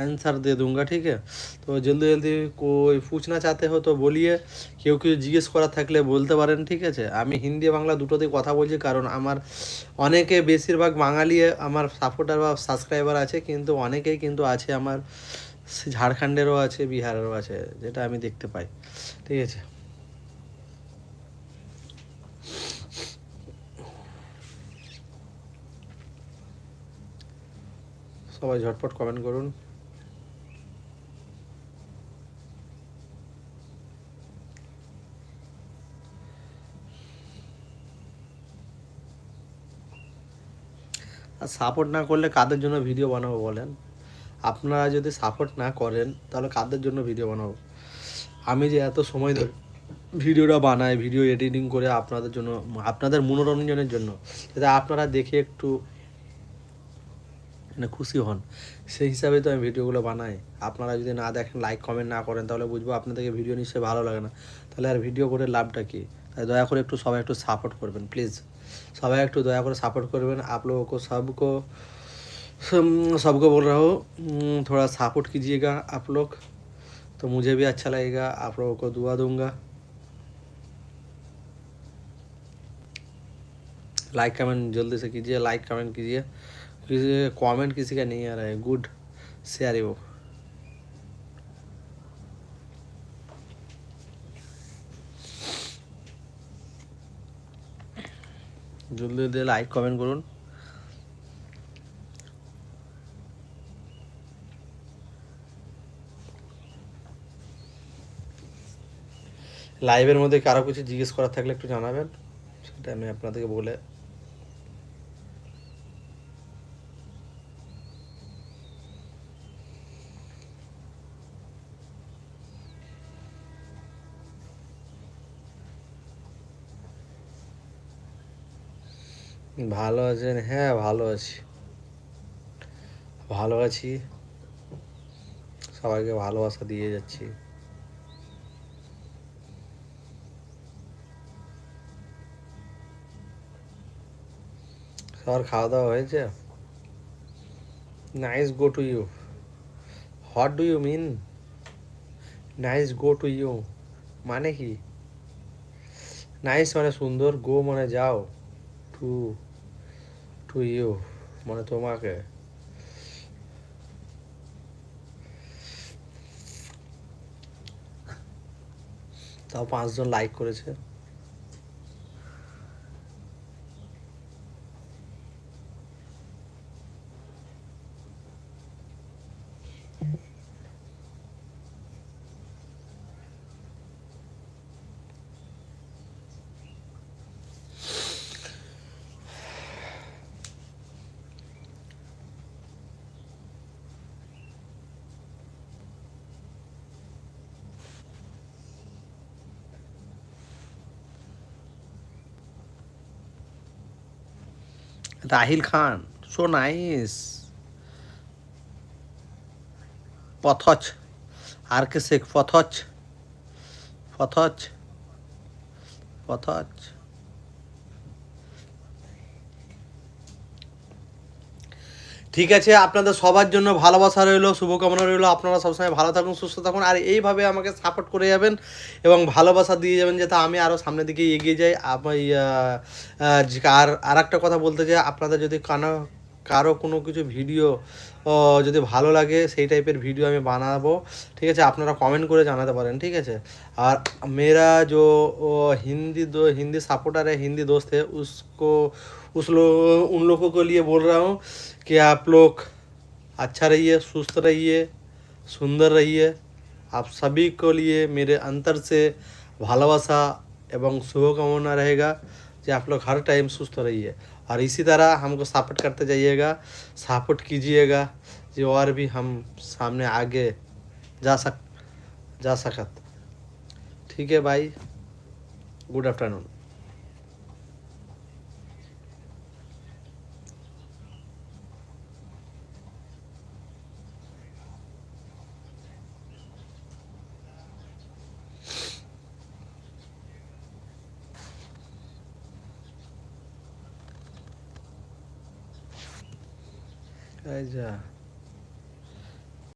Answer दे दूंगा, ठीक है। तो जल्दी जल्दी कोई पूछना चाहते हो तो बोलिए, কেউ কিছু জিজ্ঞেস করার থাকলে বলতে পারেন, ঠিক আছে। আমি হিন্দি বাংলা দুটোতেই কথা বলছি, কারণ আমার অনেকে বেশিরভাগ বাঙালি আমার সাপোর্টার বা সাবস্ক্রাইবার আছে, কিন্তু অনেকেই কিন্তু আছে আমার ঝাড়খণ্ডেরও আছে, বিহারেরও আছে, যেটা আমি দেখতে পাই, ঠিক আছে। সবাই ঝটপট কমেন্ট করুন। আর সাপোর্ট না করলে কাদের জন্য ভিডিও বানাবো বলেন? আপনারা যদি সাপোর্ট না করেন তাহলে কাদের জন্য ভিডিও বানাবো? আমি যে এত সময় ধরে ভিডিওটা বানাই, ভিডিও এডিটিং করে আপনাদের জন্য, আপনাদের মনোরঞ্জনের জন্য, যাতে আপনারা দেখে একটু মানে খুশি হন, সেই হিসাবে তো আমি ভিডিওগুলো বানাই। আপনারা যদি না দেখেন, লাইক কমেন্ট না করেন, তাহলে বুঝবো আপনাদেরকে ভিডিও নিশ্চয়ই ভালো লাগে না, তাহলে আর ভিডিও করে লাভটা কি? তাই দয়া করে একটু সবাই একটু সাপোর্ট করবেন প্লিজ, সবাই একটু দয়া করে सपोर्ट করবেন। आप लोगों को सबको बोल रहा हूँ, थोड़ा सपोर्ट कीजिएगा आप लोग, तो मुझे भी अच्छा लगेगा, आप लोगों को दुआ दूंगा। लाइक कमेंट जल्दी से कीजिए, लाइक कमेंट कीजिए, किसी कमेंट किसी का नहीं आ रहा है। गुड शेयर वो, जल्दी जल्दी लाइक कमेंट করুন। লাইভের মধ্যে কারো কিছু জিজ্ঞেস করার থাকলে একটু জানাবেন, সেটা আমি আপনাদেরকে বলে ভালো আছেন? হ্যাঁ ভালো আছি, ভালো আছি, সবাইকে ভালোবাসা দিয়ে যাচ্ছি। সবার খাওয়া দাওয়া হয়েছে? Nice go to you, what do you mean nice go to you? মানে কি? নাইস মানে সুন্দর, গো মানে যাও, টু টু ইউ মানে তোমাকে। তাও 5 জন লাইক করেছে। রাহিল খান, সো নাইস। পথচ, আর কে শেখ, পথচ, পথচ, পথচ। ঠিক আছে, আপনাদের সবার জন্য ভালোবাসা রইলো, শুভকামনা রইলো। আপনারা সবসময় ভালো থাকুন, সুস্থ থাকুন, আর এইভাবে আমাকে সাপোর্ট করে যাবেন এবং ভালোবাসা দিয়ে যাবেন, যাতে আমি আরও সামনের দিকে এগিয়ে যাই। আর একটা কথা বলতে চাই, আপনাদের যদি কারো কোনো কিছু ভিডিও যদি ভালো লাগে, সেই টাইপের ভিডিও আমি বানাবো, ঠিক আছে। আপনারা কমেন্ট করে জানাতে পারেন, ঠিক আছে। আর मेरा जो हिंदी सपोर्टर है, हिंदी दोस्त है, उन लोगों के लिए बोल रहा हूँ कि आप लोग अच्छा रहिए, सुस्त रहिए, सुंदर रहिए। आप सभी को लिए मेरे अंतर से भालोबासा एवं शुभकामना रहेगा कि आप लोग हर टाइम सुस्त रहिए, और इसी तरह हमको सपोर्ट करते जाइएगा, सपोर्ट कीजिएगा, जो और भी हम सामने आगे जा सकत। ठीक है भाई, गुड आफ्टरनून। আচ্ছা।